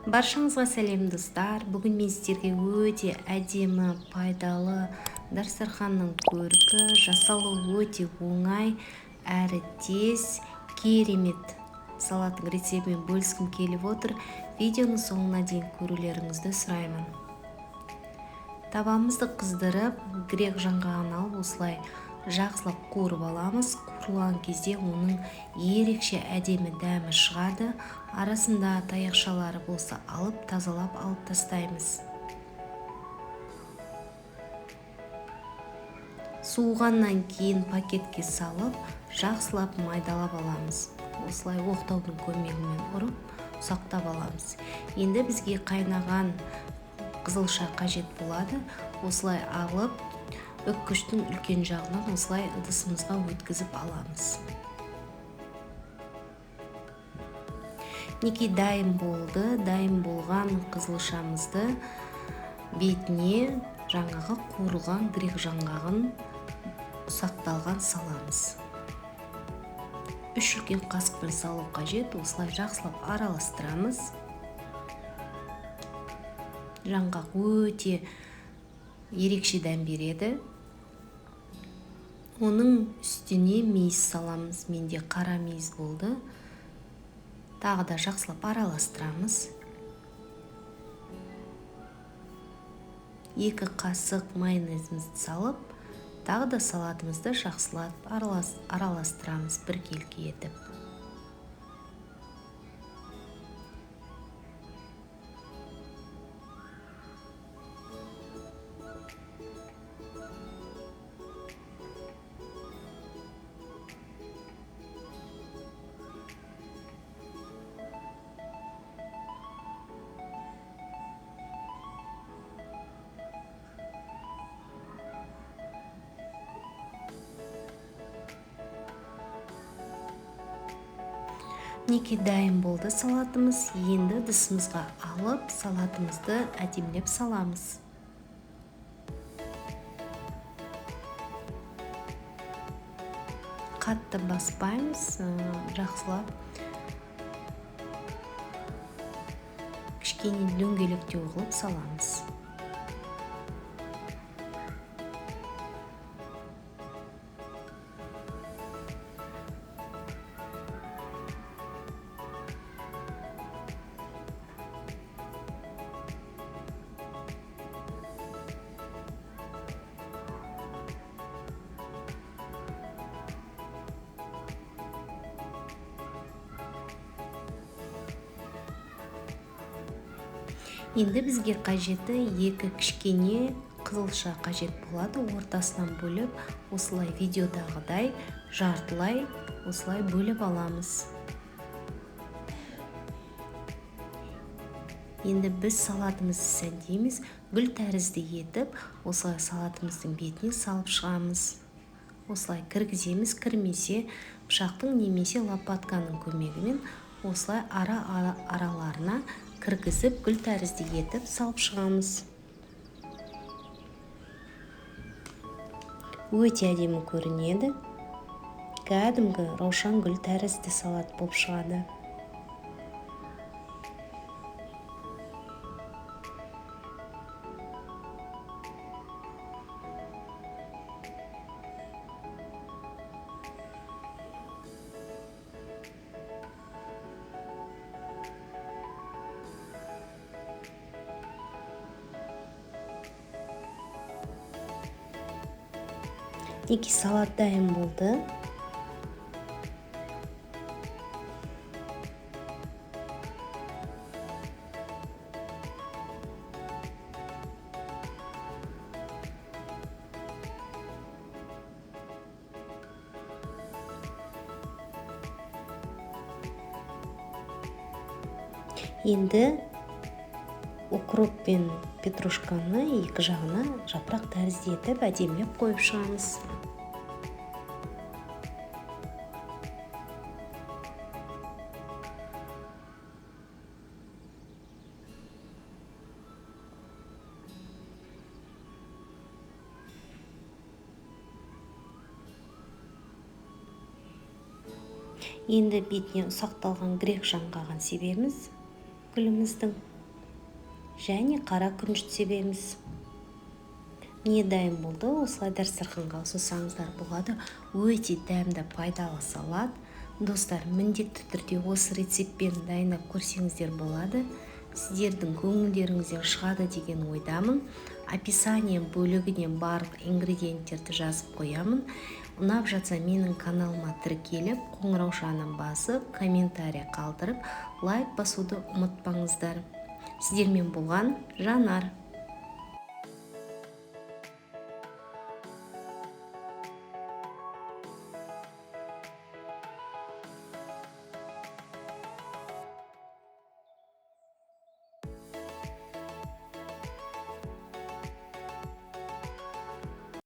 Баршаңызға сәлем достар. Бүгін мен сіздерге өте әдемі, пайдалы дастарханның көркі, жасалу өте оңай әрі тез, керемет салаттың рецептімен бөліскім келіп отыр. Видеоның соңына дейін көрулеріңізді сұраймын. Табамызды қыздырып, грек жаңғағын алып осылай жақсылап қуырып аламыз. Қуырылған кезде оның ерекше әдемі дәмі шығады. Арасында таяқшалары болса алып, тазалап алып тастаймыз. Суығаннан кейін пакетке салып, жақсылап майдалап аламыз. Осылай оқтаудың көмегімен ұрып, ұсақтап аламыз. Енді бізге қайнаған қызылша қажет болады. Осылай алып, үккіштің үлкен жағынан осылай ыдысымызға өткізіп аламыз. Неке дайын болды. Дайын болған қызылшамызды бетіне жаңағы қуырылған грек жаңғағын ұсақталған саламыз. 3 үлкен қасықпен салу қажет. Осылай жақсылап араластырамыз. Жаңғақ өте ерекше дәм береді. Оның үстіне мейіз саламыз. Менде қара мейіз болды. Тағы да жақсылап араластырамыз. 2 қасық майонезімізді салып, тағы да салатымызды жақсылап араластырамыз біркелкі етіп. Неке дайын болды салатымыз. Енді ыдысымызға алып, салатымызды әдемілеп саламыз. Қатты баспаймыз, жақсылап кішкене дөңгелектеу қылып саламыз. Енді бізге қажеті 2 кішкене қызылша қажет болады. Ортасынан бөліп, осылай видеодағыдай жартылай осылай бөліп аламыз. Енді біз салатымызды сәндейміз. Гүл тәрізді етіп, осылай салатымыздың бетіне салып шығамыз. Осылай кіргіземіз, кірмесе пышақтың немесе лопатканың көмегімен осылай араларына кіргізіп, гүл тәрізді етіп салып шығамыз. Өте әдемі көрінеді. Кәдімгі раушан гүл тәрізді салат болып шығады. Неке салат дайын болды. Енді укроп пен петрушканы 2 жағына жапырақ тәрізді етіп әдемілеп қойып шығамыз. Енді бетіне ұсақталған грек жаңғағын себеміз гүліміздің. және қара күріш себеміз. Не дайын болды. Осылай дастарханға ұсынсаңыздар болады. Өте дәмді, пайдалы салат. Достар, міндетті түрде осы рецептпен дайындап көрсеңіздер болады. Сіздердің көңілдеріңізден шығады деген ойдамын. Описание бөлігіне барлық ингредиенттерді жазып қоямын. Ұнап жатса менің каналыма тіркеліп, қоңыраушаны басып, комментарий қалдырып, лайк басуды ұмытпаңыздар. Сіздермен болған Жанар.